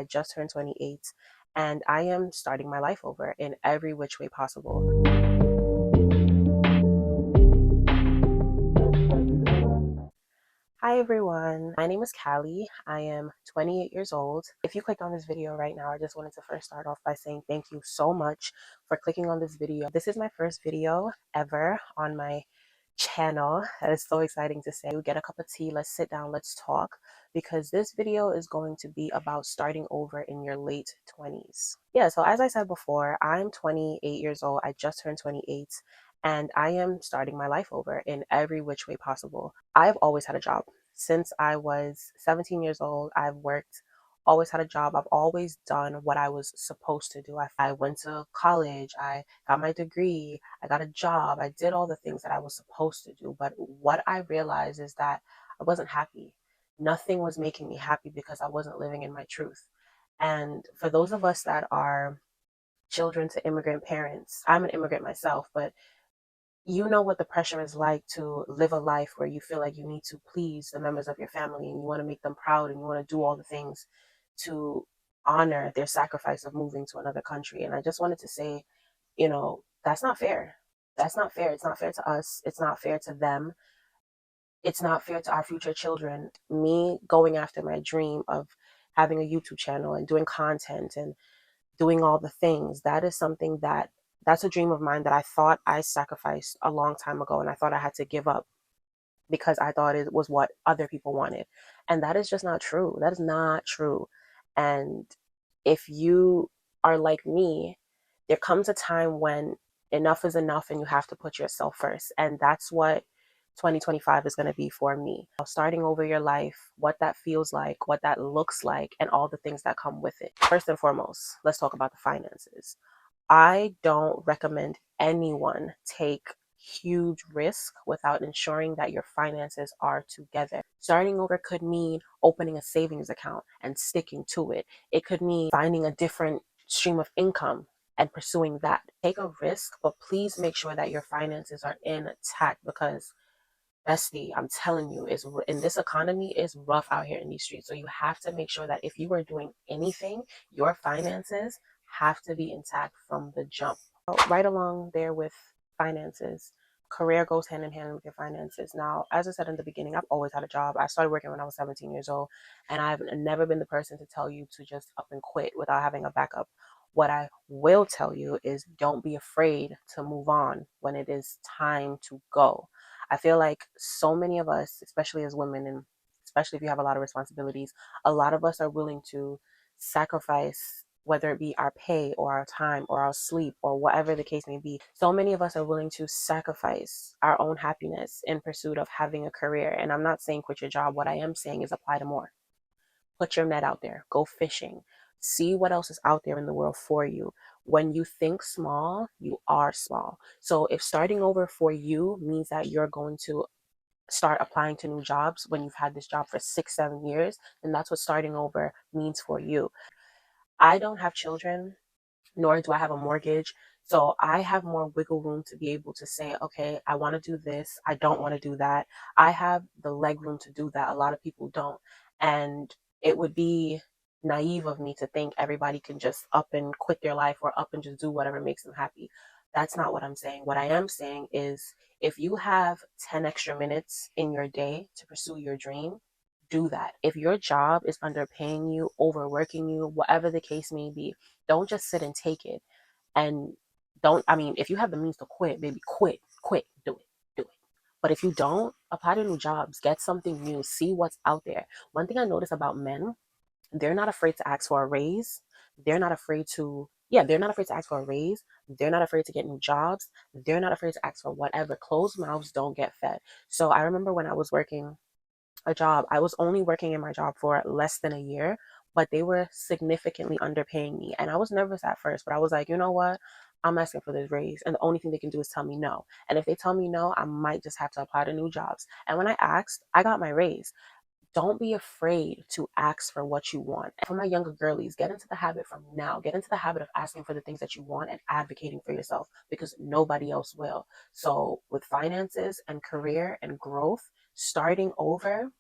I just turned 28 and I am starting my life over in every which way possible. Hi everyone, my name is Callie. I am 28 years old. If you clicked on this video right now, I just wanted to first start off by saying thank you so much for clicking on this video. This is my first video ever on my channel. That is so exciting to say. Get a cup of tea, let's sit down, let's talk, because this video is going to be about starting over in your late 20s. Yeah, so as I said before, I'm 28 years old. I just turned 28 and I am starting my life over in every which way possible. I've always had a job. Since I was 17 years old, I've worked, always had a job. I've always done what I was supposed to do. I went to college, I got my degree, I got a job, I did all the things that I was supposed to do. But what I realized is that I wasn't happy. Nothing was making me happy because I wasn't living in my truth. And for those of us that are children to immigrant parents, I'm an immigrant myself, but you know what the pressure is like to live a life where you feel like you need to please the members of your family and you want to make them proud and you want to do all the things to honor their sacrifice of moving to another country. And I just wanted to say, that's not fair. That's not fair. It's not fair to us. It's not fair to them. It's not fair to our future children. Me going after my dream of having a YouTube channel and doing content and doing all the things, that is something that's a dream of mine that I thought I sacrificed a long time ago and I thought I had to give up because I thought it was what other people wanted. And that is just not true. That is not true. And if you are like me, there comes a time when enough is enough and you have to put yourself first. And that's what 2025 is going to be for me. Starting over your life, what that feels like, what that looks like, and all the things that come with it. First and foremost, let's talk about the finances. I don't recommend anyone take huge risk without ensuring that your finances are together. Starting over could mean opening a savings account and sticking to it. It could mean finding a different stream of income and pursuing that. Take a risk, but please make sure that your finances are intact because bestie, I'm telling you, is in this economy is rough out here in these streets. So you have to make sure that if you are doing anything, your finances have to be intact from the jump. Right along there with finances, career goes hand in hand with your finances. Now, as I said in the beginning, I've always had a job. I started working when I was 17 years old, and I've never been the person to tell you to just up and quit without having a backup. What I will tell you is don't be afraid to move on when it is time to go. I feel like so many of us, especially as women, and especially if you have a lot of responsibilities, a lot of us are willing to sacrifice, whether it be our pay or our time or our sleep or whatever the case may be. So many of us are willing to sacrifice our own happiness in pursuit of having a career. And I'm not saying quit your job. What I am saying is apply to more. Put your net out there, go fishing, see what else is out there in the world for you. When you think small, you are small. So if starting over for you means that you're going to start applying to new jobs when you've had this job for 6, 7 years, then that's what starting over means for you. I don't have children, nor do I have a mortgage. So I have more wiggle room to be able to say, okay, I want to do this. I don't want to do that. I have the leg room to do that. A lot of people don't. And it would be naive of me to think everybody can just up and quit their life or up and just do whatever makes them happy. That's not what I'm saying. What I am saying is if you have 10 extra minutes in your day to pursue your dream, do that. If your job is underpaying you, overworking you, whatever the case may be, don't just sit and take it. And if you have the means to quit, baby, quit, do it, do it. But if you don't, apply to new jobs, get something new, see what's out there. One thing I notice about men, they're not afraid to ask for a raise. They're not afraid to ask for a raise. They're not afraid to get new jobs. They're not afraid to ask for whatever. Closed mouths don't get fed. So I remember when I was working a job. I was only working in my job for less than a year, but they were significantly underpaying me. And I was nervous at first, but I was like, you know what? I'm asking for this raise. And the only thing they can do is tell me no. And if they tell me no, I might just have to apply to new jobs. And when I asked, I got my raise. Don't be afraid to ask for what you want. For my younger girlies, get into the habit from now. Get into the habit of asking for the things that you want and advocating for yourself because nobody else will. So with finances and career and growth, starting over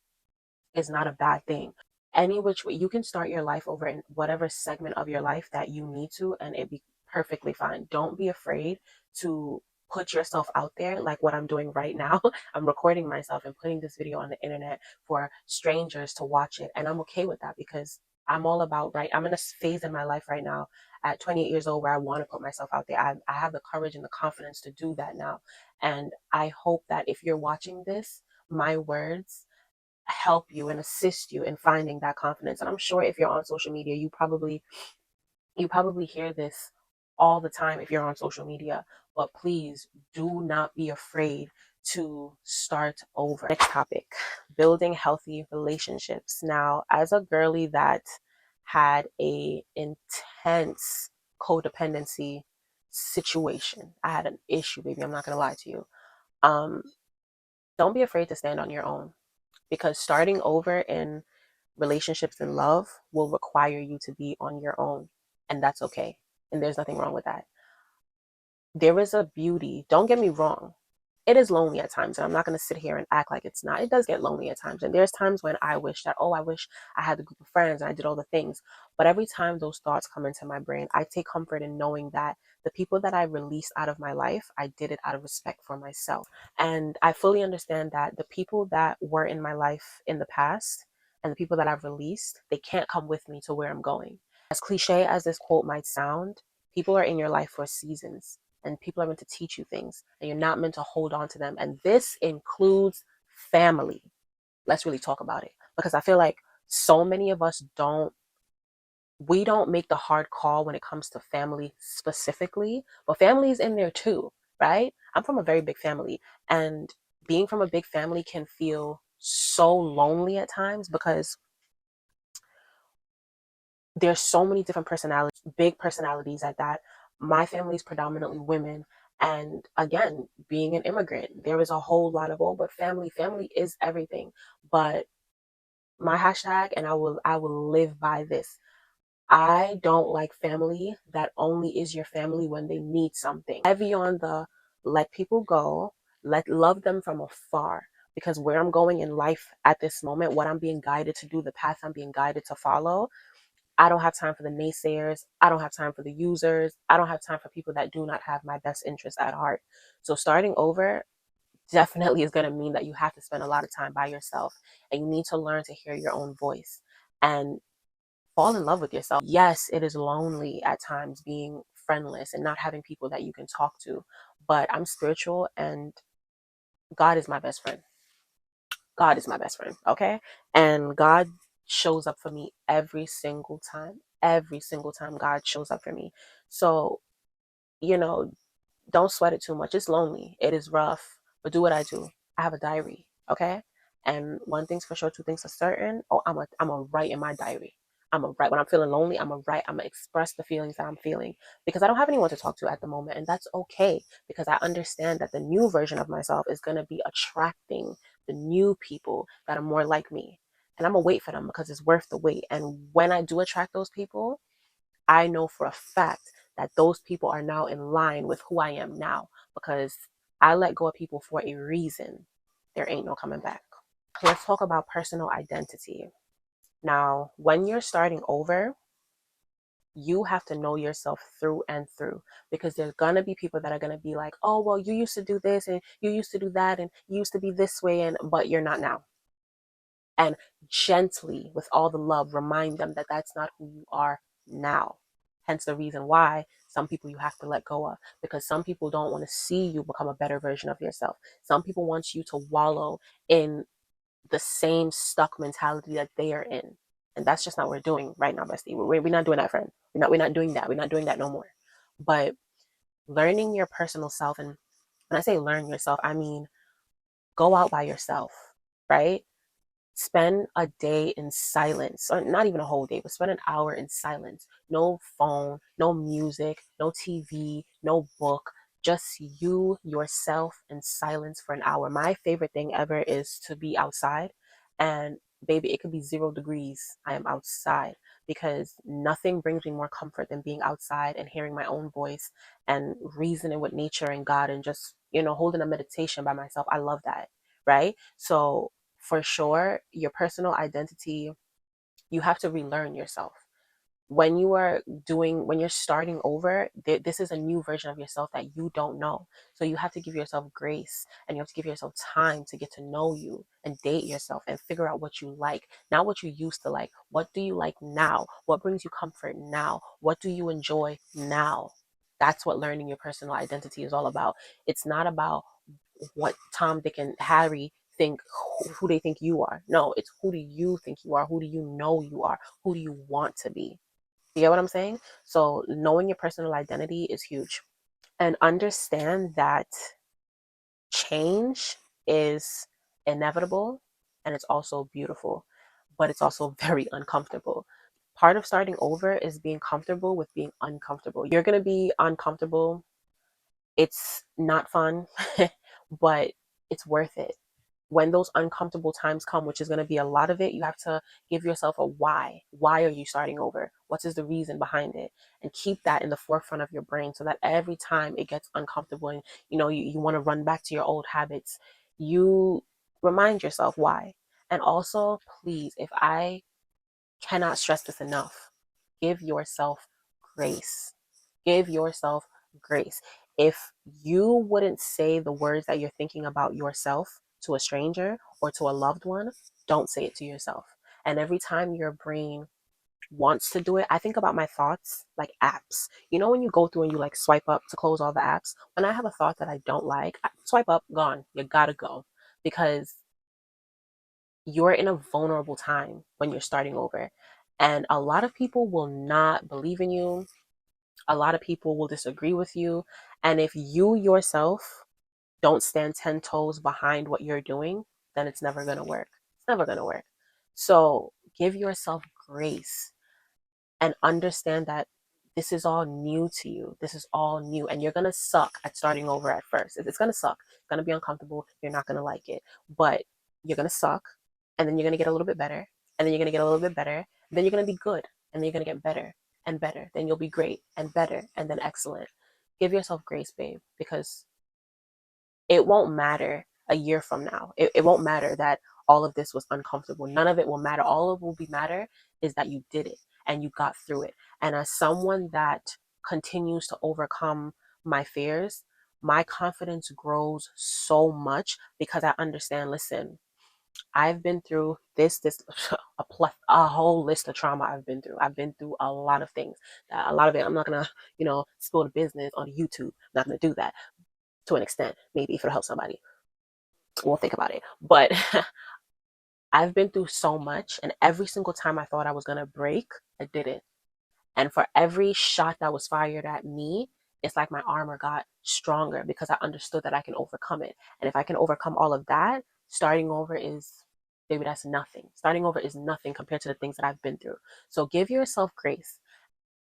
is not a bad thing. any which way you can start your life over in whatever segment of your life that you need to, and it'd be perfectly fine. Don't be afraid to put yourself out there like what I'm doing right now. I'm recording myself and putting this video on the internet for strangers to watch it, and I'm okay with that because I'm all about, right, I'm in a phase in my life right now at 28 years old where I want to put myself out there. I have the courage and the confidence to do that now, and I hope that if you're watching this, my words help you and assist you in finding that confidence. And I'm sure if you're on social media, you probably hear this all the time if you're on social media, but please do not be afraid to start over. Next topic, building healthy relationships. Now, as a girly that had a intense codependency situation, I had an issue, baby. I'm not gonna lie to you. Um, don't be afraid to stand on your own, because starting over in relationships and love will require you to be on your own, and that's okay. And there's nothing wrong with that. There is a beauty, don't get me wrong. It is lonely at times, and I'm not going to sit here and act like it's not. It does get lonely at times. And there's times when I wish that, oh, I wish I had a group of friends and I did all the things. But every time those thoughts come into my brain, I take comfort in knowing that the people that I released out of my life, I did it out of respect for myself. And I fully understand that the people that were in my life in the past and the people that I've released, they can't come with me to where I'm going. As cliche as this quote might sound, people are in your life for seasons, and people are meant to teach you things, and you're not meant to hold on to them. And this includes family. Let's really talk about it, because I feel like so many of us don't make the hard call when it comes to family specifically, but family is in there too, right? I'm from a very big family, and being from a big family can feel so lonely at times because there's so many different personalities, big personalities at that. My family is predominantly women. And again, being an immigrant, there is a whole lot of, oh, but family is everything. But my hashtag, and I will live by this. I don't like family that only is your family when they need something. Heavy on the let people go, let love them from afar. Because where I'm going in life at this moment, what I'm being guided to do, the path I'm being guided to follow, I don't have time for the naysayers. I don't have time for the users. I don't have time for people that do not have my best interest at heart. So starting over definitely is going to mean that you have to spend a lot of time by yourself, and you need to learn to hear your own voice and fall in love with yourself. Yes, it is lonely at times being friendless and not having people that you can talk to, but I'm spiritual and God is my best friend. God is my best friend, okay? And God shows up for me every single time. Every single time God shows up for me. So, you know, don't sweat it too much. It's lonely. It is rough. But do what I do. I have a diary, okay? And one thing's for sure, two things for certain. Oh, I'm a write in my diary. I'm a write when I'm feeling lonely. I'm a write. I'm gonna express the feelings that I'm feeling because I don't have anyone to talk to at the moment, and that's okay because I understand that the new version of myself is gonna be attracting the new people that are more like me, and I'm gonna wait for them because it's worth the wait. And when I do attract those people, I know for a fact that those people are now in line with who I am now because I let go of people for a reason. There ain't no coming back. Let's talk about personal identity. Now, when you're starting over, you have to know yourself through and through because there's gonna be people that are gonna be like, oh, well, you used to do this and you used to do that and you used to be this way, and but you're not now. And gently, with all the love, remind them that that's not who you are now. Hence the reason why some people you have to let go of, because some people don't want to see you become a better version of yourself. Some people want you to wallow in the same stuck mentality that they are in. And that's just not what we're doing right now, bestie. We're not doing that, friend. We're not doing that. We're not doing that no more. But learning your personal self, and when I say learn yourself, I mean go out by yourself, right? Spend a day in silence, or not even a whole day, but spend an hour in silence. No phone, no music, no TV, no book, just you, yourself, and silence for an hour. My favorite thing ever is to be outside, and baby, it could be 0 degrees. I am outside because nothing brings me more comfort than being outside and hearing my own voice and reasoning with nature and God and just, holding a meditation by myself. I love that, right? So for sure, your personal identity You have to relearn yourself. When you're starting over, this is a new version of yourself that you don't know. So you have to give yourself grace, and you have to give yourself time to get to know you and date yourself and figure out what you like, not what you used to like. What do you like now? What brings you comfort now? What do you enjoy now? That's what learning your personal identity is all about. It's not about what Tom, Dick, and Harry think, who they think you are. No, it's who do you think you are? Who do you know you are? Who do you want to be? You get what I'm saying? So knowing your personal identity is huge. And understand that change is inevitable, and it's also beautiful, but it's also very uncomfortable. Part of starting over is being comfortable with being uncomfortable. You're going to be uncomfortable. It's not fun, but it's worth it. When those uncomfortable times come, which is going to be a lot of it, you have to give yourself a why. Why are you starting over? What is the reason behind it? And keep that in the forefront of your brain, so that every time it gets uncomfortable and you want to run back to your old habits, you remind yourself why. And also, please, if I cannot stress this enough, give yourself grace. Give yourself grace. If you wouldn't say the words that you're thinking about yourself to a stranger or to a loved one, don't say it to yourself. And every time your brain wants to do it, I think about my thoughts like apps. You know, when you go through and you like swipe up to close all the apps, when I have a thought that I don't like, I swipe up, gone. You gotta go. Because you're in a vulnerable time when you're starting over. And a lot of people will not believe in you. A lot of people will disagree with you. And if you yourself don't stand 10 toes behind what you're doing, then it's never going to work. It's never going to work. So give yourself grace and understand that this is all new to you. This is all new. And you're going to suck at starting over at first. It's going to suck. It's going to be uncomfortable. You're not going to like it. But you're going to suck. And then you're going to get a little bit better. And then you're going to get a little bit better. Then you're going to be good. And then you're going to get better and better. Then you'll be great and better and then excellent. Give yourself grace, babe, because it won't matter a year from now. It won't matter that all of this was uncomfortable. None of it will matter. All it will be matter is that you did it and you got through it. And as someone that continues to overcome my fears, my confidence grows so much because I understand, listen, I've been through this a whole list of trauma I've been through. I've been through a lot of things. A lot of it I'm not gonna, spill the business on YouTube. I'm not gonna do that. To an extent, maybe if it'll help somebody, we'll think about it. But I've been through so much, and every single time I thought I was gonna break, I didn't. And for every shot that was fired at me, it's like my armor got stronger because I understood that I can overcome it. And if I can overcome all of that, starting over is, baby, that's nothing. Starting over is nothing compared to the things that I've been through. So give yourself grace,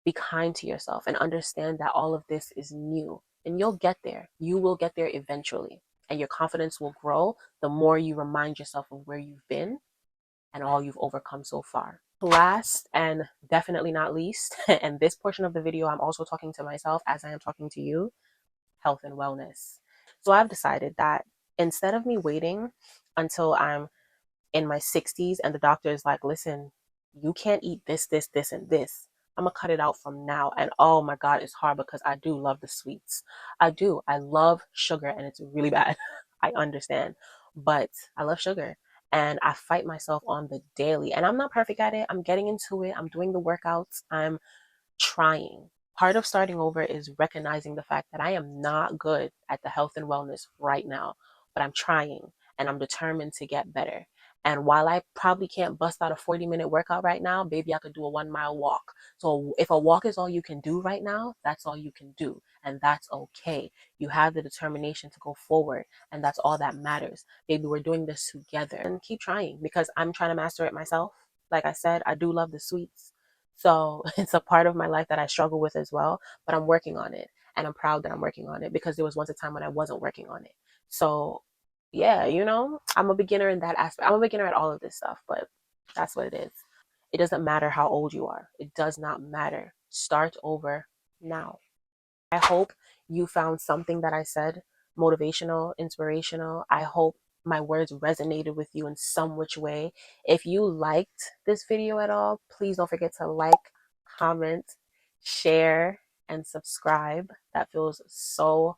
be kind to yourself, and understand that all of this is new. And you'll get there. You will get there eventually. And your confidence will grow the more you remind yourself of where you've been and all you've overcome so far. Last and definitely not least, and this portion of the video, I'm also talking to myself as I am talking to you, health and wellness. So I've decided that instead of me waiting until I'm in my 60s and the doctor is like, listen, you can't eat this, and this. I'm gonna cut it out from now. And oh my God, it's hard because I do love the sweets. I do. I love sugar and it's really bad. I understand. But I love sugar and I fight myself on the daily. And I'm not perfect at it. I'm getting into it. I'm doing the workouts. I'm trying. Part of starting over is recognizing the fact that I am not good at the health and wellness right now, but I'm trying and I'm determined to get better. And while I probably can't bust out a 40-minute workout right now, maybe I could do a 1 mile walk. So if a walk is all you can do right now, that's all you can do. And that's okay. You have the determination to go forward. And that's all that matters. Maybe we're doing this together and keep trying because I'm trying to master it myself. Like I said, I do love the sweets. So it's a part of my life that I struggle with as well, but I'm working on it. And I'm proud that I'm working on it because there was once a time when I wasn't working on it. So yeah, I'm a beginner in that aspect. I'm a beginner at all of this stuff, but that's what it is. It doesn't matter how old you are. It does not matter. Start over now. I hope you found something that I said motivational, inspirational. I hope my words resonated with you in some which way. If you liked this video at all, please don't forget to like, comment, share, and subscribe. That feels so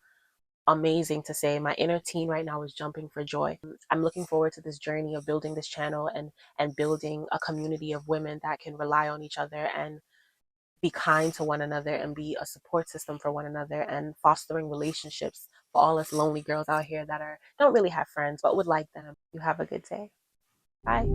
amazing to say. My inner teen right now is jumping for joy. I'm looking forward to this journey of building this channel and building a community of women that can rely on each other and be kind to one another and be a support system for one another, and fostering relationships for all us lonely girls out here that don't really have friends but would like them. You have a good day. Bye.